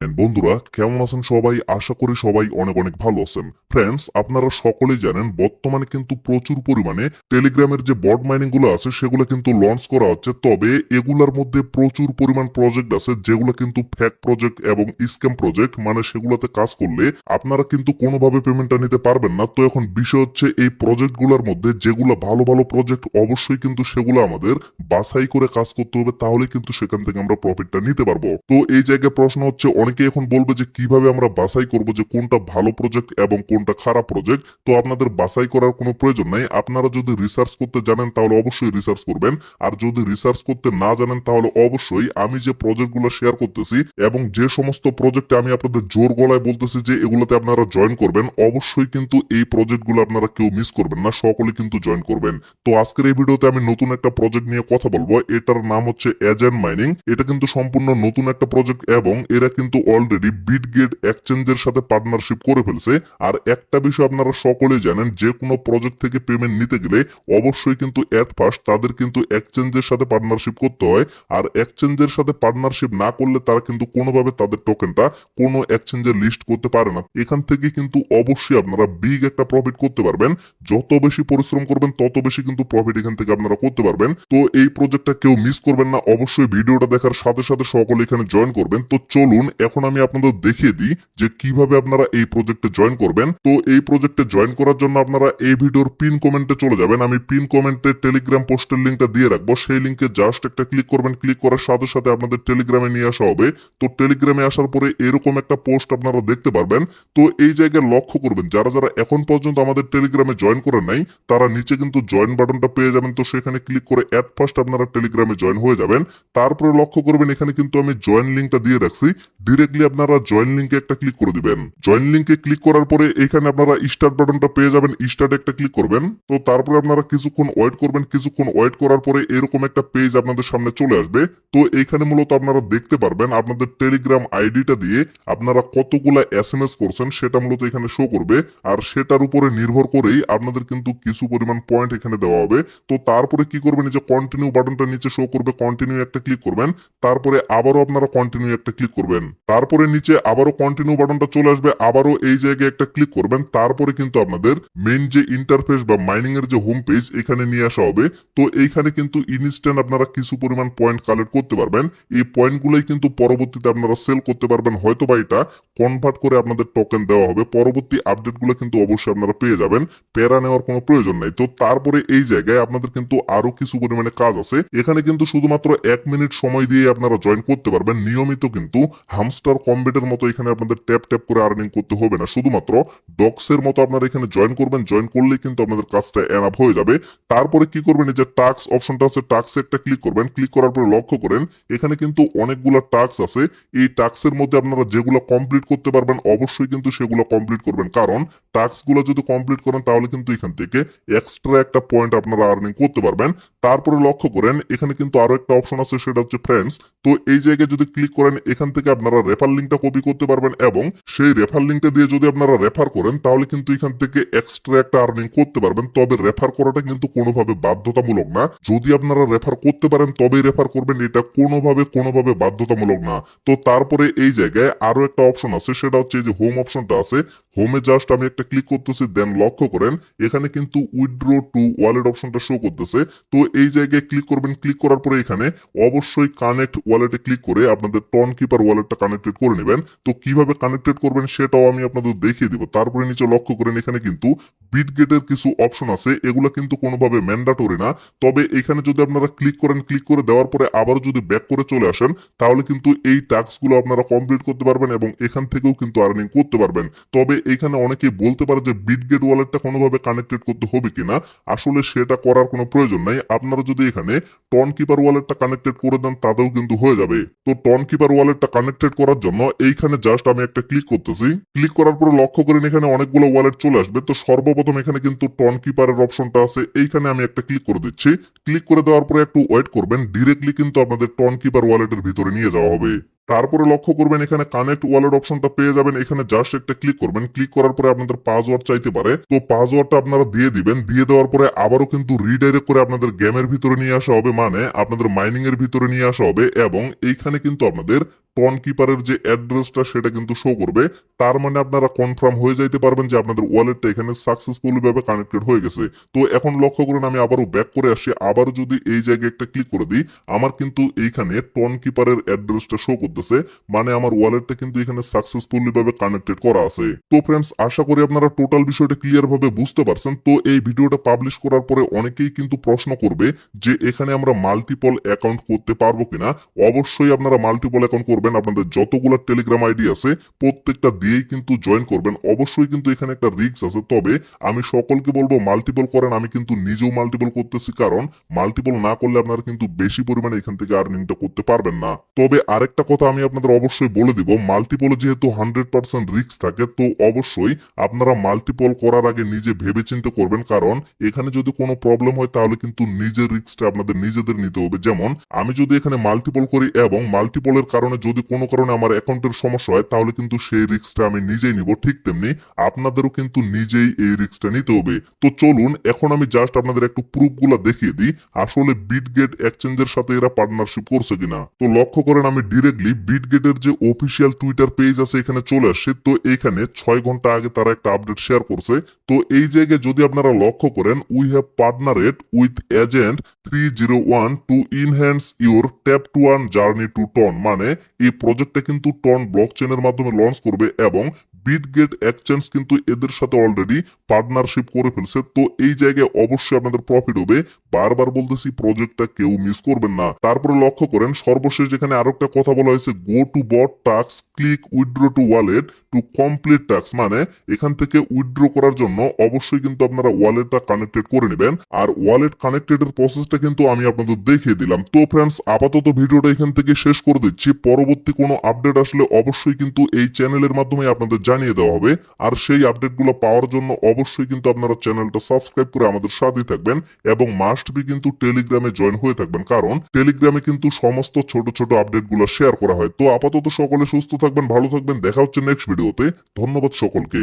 বন্ধুরা কেমন আছেন সবাই? আশা করি সবাই অনেক অনেক ভালো আছেন। ফ্রেন্ডস, আপনারা সকলেই জানেন বর্তমানে কিন্তু প্রচুর পরিমাণে টেলিগ্রামের যে বট মাইনিং গুলো আছে সেগুলো কিন্তু লঞ্চ করা হচ্ছে। তবে এগুলার মধ্যে প্রচুর পরিমাণ প্রজেক্ট আছে যেগুলো কিন্তু ফেক প্রজেক্ট এবং স্ক্যাম প্রজেক্ট, মানে সেগুলোতে কাজ করলে আপনারা কিন্তু কোনোভাবে পেমেন্টটা নিতে পারবেন না। তো এখন বিষয় হচ্ছে এই প্রজেক্ট গুলার মধ্যে যেগুলো ভালো ভালো প্রজেক্ট অবশ্যই কিন্তু সেগুলো আমাদের বাছাই করে কাজ করতে হবে, তাহলে কিন্তু সেখান থেকে আমরা প্রফিটটা নিতে পারবো। তো এই জায়গায় প্রশ্ন হচ্ছে, অনেকে এখন বলবে যে কিভাবে আমরা বাছাই করব যে কোনটা ভালো প্রজেক্ট এবং কোনটা খারাপ প্রজেক্ট। তো আপনাদের বাছাই করার কোনো প্রয়োজন নাই। আপনারা যদি রিসার্চ করতে জানেন তাহলে অবশ্যই রিসার্চ করবেন, আর যদি রিসার্চ করতে না জানেন তাহলে অবশ্যই আমি যে প্রজেক্টগুলো শেয়ার করতেছি এবং যে সমস্ত প্রজেক্টে আমি আপনাদের জোর গলায় বলতেছি যে এগুলোতে আপনারা জয়েন করবেন, অবশ্যই কিন্তু এই প্রজেক্টগুলো আপনারা কেউ মিস করবেন না, সকলে কিন্তু জয়েন করবেন। তো আজকের এই ভিডিওতে আমি নতুন একটা প্রজেক্ট নিয়ে কথা বলবো। এটার নাম হচ্ছে এজেন্ট মাইনিং। এটা কিন্তু সম্পূর্ণ নতুন একটা প্রজেক্ট এবং এরা কিন্তু অলরেডি বিটগেট এক্সচেঞ্জের সাথে পার্টনারশিপ করে ফেলছে। আর একটা বিষয় আপনারা সকলেই জানেন, যে কোনো প্রজেক্ট থেকে পেমেন্ট নিতে গেলে অবশ্যই কিন্তু এট ফার্স্ট তাদের কিন্তু এক্সচেঞ্জের সাথে পার্টনারশিপ করতে হয়। আর এক্সচেঞ্জের সাথে পার্টনারশিপ না করলে তারা কিন্তু কোনোভাবে তাদের টোকেনটা কোনো এক্সচেঞ্জে লিস্ট করতে পারে না। এখান থেকে কিন্তু অবশ্যই আপনারা বিগ একটা প্রফিট করতে পারবেন। যত বেশি পরিশ্রম করবেন তত বেশি কিন্তু প্রফিট এখান থেকে আপনারা করতে পারবেন। তো এই প্রজেক্টটা কেউ মিস করবেন না, অবশ্যই ভিডিওটা দেখার সাথে সাথে সকলে এখানে জয়েন করবেন। তো চলুন এখন আমি আপনাদের দেখিয়ে দিই যে কিভাবে আপনারা এই প্রজেক্টে জয়েন করবেন। তো এই প্রজেক্টে জয়েন করার জন্য আপনারা এই ভিডিওর পিন কমেন্টে চলে যাবেন। আমি পিন কমেন্টে টেলিগ্রাম পোস্টের লিঙ্কটা দিয়ে রাখবো, সেই লিঙ্কে জাস্ট একটা ক্লিক করবেন। ক্লিক করার সাথে সাথে আপনাদের টেলিগ্রামে নিয়ে আসা হবে। তো টেলিগ্রামে আসার পরে এরকম একটা পোস্ট আপনারা দেখতে পারবেন। তো এই জায়গায় লক্ষ্য করবেন, যারা যারা এখন পর্যন্ত আমাদের টেলিগ্রামে জয়েন করেন নাই তারা নিচে কিন্তু জয়েন বাটনটা পেয়ে যাবেন। তো সেখানে ক্লিক করে অ্যাট ফার্স্ট আপনারা টেলিগ্রামে জয়েন হয়ে যাবেন। তারপরে লক্ষ্য করবেন এখানে কিন্তু আমি জয়েন লিঙ্কটা দিয়ে রাখছি। ডিরেক্টলি আপনারা জয়েন লিঙ্কে একটা ক্লিক করে দিবেন। জয়েন লিঙ্কে ক্লিক করার পরে এখানে আপনারা স্টার্ট বাটনটা পেয়ে যাবেন, স্টার্ট একটা ক্লিক করবেন। তো তারপরে আপনারা কিছুক্ষণ ওয়েট করবেন। কিছুক্ষণ ওয়েট করার পরে এরকম একটা পেজ আপনাদের সামনে চলে আসবে। তো এইখানে মূলত আপনারা দেখতে পারবেন আপনাদের টেলিগ্রাম আইডিটা দিয়ে আপনারা কতগুলা এসএমএস করছেন সেটা মূলত এখানে শো করবে। আর সেটার উপরে নির্ভর করেই আপনাদের কিন্তু কিছু পরিমাণ পয়েন্ট এখানে দেওয়া হবে। তো তারপরে কি করবেন, এই যে কন্টিনিউ বাটনটা নিচে শো করবে, কন্টিনিউ একটা ক্লিক করবেন। তারপরে আবারও আপনারা কন্টিনিউ একটা ক্লিক করবেন। তারপরে নিচে আবারও কন্টিনিউ বাটনটা চলে আসবে, আবারও এই জায়গায় একটা ক্লিক করবেন। তারপরে কিন্তু আপনাদের মেইন যে ইন্টারফেস বা মাইনিং এর যে হোম পেজ এখানে নিয়ে আসা হবে। তো এইখানে কিন্তু ইনস্ট্যান্ট আপনারা কিছু পরিমাণ পয়েন্ট কালেক্ট করতে পারবেন। এই পয়েন্টগুলোই কিন্তু পরবর্তীতে আপনারা সেল করতে পারবেন। হয়তো বা এটা কনভার্ট করে আপনাদের টোকেন দেওয়া হবে। পরবর্তী আপডেটগুলো কিন্তু অবশ্যই আপনারা পেয়ে যাবেন, প্যারা নেওয়ার কোনো প্রয়োজন নাই। তো তারপরে এই জায়গায় আপনাদের কিন্তু আরো কিছু পরিমাণে কাজ আছে। এখানে কিন্তু শুধুমাত্র 1 মিনিট সময় দিয়ে আপনারা জয়েন করতে পারবেন। নিয়মিত কিন্তু হামস্টার কম্বেটের মতো এখানে আপনাদের ট্যাপ ট্যাপ করে আর্নিং করতে হবে না, শুধুমাত্র ডক্সের মতো আপনারা এখানে জয়েন করবেন। জয়েন করলেই কিন্তু আপনাদের কাজটা এনাফ হয়ে যাবে। তারপরে কি করবেন, এই যে টাস্ক অপশনটা আছে টাস্কে একটা ক্লিক করবেন। ক্লিক করার পরে লক্ষ্য করেন এখানে কিন্তু অনেকগুলো টাস্ক আছে। এই টাস্কের মধ্যে আপনারা যেগুলো কমপ্লিট করতে পারবেন অবশ্যই কিন্তু সেগুলো কমপ্লিট করবেন, কারণ টাস্কগুলো যদি কমপ্লিট করেন তাহলে কিন্তু এখান থেকে এক্সট্রা একটা পয়েন্ট আপনারা আর্নিং করতে পারবেন। তারপরে লক্ষ্য করেন এখানে কিন্তু আরো একটা অপশন আছে, সেটা হচ্ছে ফ্রেন্ডস। তো এই জায়গায় যদি ক্লিক করেন এখান থেকে আপনারা রেফার লিঙ্কটা কপি করতে পারবেন এবং সেই রেফার লিঙ্কটা দিয়ে যদি আপনারা রেফার করেন তাহলে কিন্তু এখান থেকে এক্সট্রা একটা আর্নিং করতে পারবেন। তবে রেফার করাটা কিন্তু কোনোভাবে বাধ্যতামূলক না। যদি আপনারা রেফার করতে পারেন তবেই রেফার করবেন, এটা কোনোভাবে বাধ্যতামূলক না। তো তারপরে এই জায়গায় আরো একটা অপশন আছে, সেটা হচ্ছে যে হোম অপশনটা আছে। হোমে জাস্ট আমি একটা ক্লিক করতেছি, দেন লক্ষ্য করেন এখানে কিন্তু উইথড্র টু ওয়ালেট অপশনটা শো করতেছে। তো এই জায়গায় ক্লিক করবেন। ক্লিক করার পরে এখানে অবশ্যই কানেক্ট ওয়ালেটে ক্লিক করে আপনাদের টন কিপার ওয়ালেটটা কানেক্টেড করে নেবেন। তো কিভাবে কানেক্টেড করবেন সেটাও আমি আপনাদের দেখিয়ে দিব। তারপরে নিচে লক্ষ্য করেন এখানে কিন্তু বিটগেটের কিছু অপশন আছে, এগুলো কিন্তু কোনোভাবে ম্যান্ডাটরি না। তবে এখানে যদি আপনারা ক্লিক করেন, ক্লিক করে দেওয়ার পরে আবারও যদি ব্যাক করে চলে আসেন তাহলে কিন্তু এই টাস্কগুলো আপনারা কমপ্লিট করতে পারবেন এবং এখান থেকেও কিন্তু আর্নিং করতে পারবেন। তবে এখানে অনেকেই বলতে পারে যে বিটগেট ওয়ালেটটা কোনোভাবে কানেক্টেড করতে হবে কিনা, আসলে সেটা করার কোনো প্রয়োজন নাই। আপনারা যদি এখানে টন কিপার ওয়ালেটটা কানেক্টেড করে দেন তাতেও কিন্তু হয়ে যাবে। তো টন কিপার ওয়ালেটটা কানেক্টেড করার জন্য এইখানে জাস্ট আমি একটা ক্লিক করতেছি। ক্লিক করার পরে লক্ষ্য করেন এখানে অনেকগুলো ওয়ালেট চলে আসবে। তো সর্বপ্রথম এখানে কিন্তু টন কিপারের অপশনটা আছে, এইখানে আমি একটা ক্লিক করে দিচ্ছি। ক্লিক করে দেওয়ার পরে একটু ওয়েট করবেন, ডিরেক্টলি কিন্তু আপনাদের টন কিপার ওয়ালেটের ভিতরে নিয়ে যাওয়া হবে। তারপরে লক্ষ্য করবেন এখানে কানেক্ট ওয়ালেট অপশনটা পেয়ে যাবেন, এখানে জাস্ট একটা ক্লিক করবেন। ক্লিক করার পরে আপনাদের পাসওয়ার্ড চাইতে পারে, তো পাসওয়ার্ডটা আপনারা দিয়ে দিবেন। দিয়ে দেওয়ার পরে আবারও কিন্তু রিডাইরেক্ট করে আপনাদের গেমের ভিতরে নিয়ে আসা হবে, মানে আপনাদের মাইনিং এর ভিতরে নিয়ে আসা হবে এবং এইখানে কিন্তু আপনাদের টন কিপারের যে অ্যাড্রেসটা সেটা কিন্তু শো করবে। তার মানে আপনারা কনফার্ম হয়ে যাইতে পারবেন যে আপনাদের ওয়ালেটটা এখানে সাকসেসফুলি ভাবে কানেক্টেড হয়ে গেছে। তো এখন লক্ষ্য করুন, আমি আবারও ব্যাক করে আসি, আবার যদি এই জায়গায় একটা ক্লিক করে দিই, আমার কিন্তু এইখানে টন কিপারের অ্যাড্রেসটা শো করতেছে, মানে আমার ওয়ালেটটা কিন্তু এখানে সাকসেসফুলি ভাবে কানেক্টেড করা আছে। তো ফ্রেন্ডস, আশা করি আপনারা টোটাল বিষয়টা ক্লিয়ার ভাবে বুঝতে পারছেন। তো এই ভিডিওটা পাবলিশ করার পরে অনেকেই কিন্তু প্রশ্ন করবে যে এখানে আমরা মাল্টিপল অ্যাকাউন্ট করতে পারবো কিনা। অবশ্যই আপনারা মাল্টিপল অ্যাকাউন্ট করবেন, আপনাদের যতগুলো টেলিগ্রাম আইডি আছে প্রত্যেকটা দিয়েই কিন্তু জয়েন করবেন। অবশ্যই কিন্তু এখানে একটা রিস্ক আছে, তবে আমি সকলকে বলবো মাল্টিপল করেন। আমি কিন্তু নিজেও মাল্টিপল করতেছি, কারণ মাল্টিপল না করলে আপনারা কিন্তু বেশি পরিমাণে এখান থেকে আর্নিংটা করতে পারবেন না। তবে আরেকটা কথা আমি আপনাদের অবশ্যই বলে দিব, মাল্টিপলে যেহেতু 100% রিস্ক থাকে, তো অবশ্যই আপনারা মাল্টিপল করার আগে নিজে ভেবে চিন্তে করবেন, কারণ এখানে যদি কোনো প্রবলেম হয় তাহলে কিন্তু নিজের রিস্কটা আপনাদের নিজেদের নিতে হবে। যেমন আমি যদি এখানে মাল্টিপল করি এবং মাল্টিপলের কারণে যদি কোনো কারণে আমার অ্যাকাউন্টের সমস্যা হয়, তাহলে কিন্তু সেই রিস্কটা আমি নিজেই নিব। ঠিক তেমনি আপনাদেরও কিন্তু নিজেই এই রিস্কটা নিতে হবে। তো চলুন এখন আমি জাস্ট আপনাদের একটু প্রুফগুলো দেখিয়ে দিই আসলে বিটগেট এক্সচেঞ্জের সাথে এরা পার্টনারশিপ করছে কিনা। তো লক্ষ্য করেন, আমি ডিরেক্টলি বিটগেটের যে অফিসিয়াল টুইটার পেজ আছে এখানে চলে আসছে। তো এইখানে 6 ঘন্টা আগে তারা একটা আপডেট শেয়ার করছে। তো এই জায়গায় যদি আপনারা লক্ষ্য করেন, we have partnered with agent 301 to enhance your tap to earn journey to ton, মানে এই প্রজেক্টটা কিন্তু টন ব্লকচেনের মাধ্যমে লঞ্চ করবে এবং বিটগেট এক্সচেঞ্জ কিন্তু এদের সাথে অলরেডি পার্টনারশিপ করে ফেলছে। তো এই জায়গায় অবশ্যই আপনাদের প্রফিট হবে। বারবার বলতেছি, প্রজেক্টটা কেউ মিস করবেন না। তারপরে লক্ষ্য করেন সর্বশেষ যেখানে আরো একটা কথা বলা হয়েছে, go to bot task, click withdraw to wallet to complete task, মানে এখান থেকে উইথড্র করার জন্য অবশ্যই কিন্তু আপনারা ওয়ালেটটা কানেক্টেড করে নেবেন। আর ওয়ালেট কানেক্টেড এর প্রসেসটা কিন্তু আমি আপনাদের দেখিয়ে দিলাম। তো ফ্রেন্ডস, আপাতত ভিডিওটা এখান থেকে শেষ করে দিচ্ছি। পরবর্তী কোনো আপডেট আসলে অবশ্যই কিন্তু এই চ্যানেলের মাধ্যমে আপনাদের জানিয়ে দেওয়া হবে। আর সেই আপডেটগুলো পাওয়ার জন্য অবশ্যই কিন্তু আপনারা চ্যানেলটা সাবস্ক্রাইব করে আমাদের সাথেই থাকবেন এবং মাস্ট বি কিন্তু টেলিগ্রামে জয়েন হয়ে থাকবেন, কারণ টেলিগ্রামে কিন্তু সমস্ত ছোট ছোট আপডেটগুলো শেয়ার করা হয়। তো আপাতত সকলে সুস্থ থাকবেন, ভালো থাকবেন, দেখা হচ্ছে নেক্সট ভিডিওতে। ধন্যবাদ সকলকে।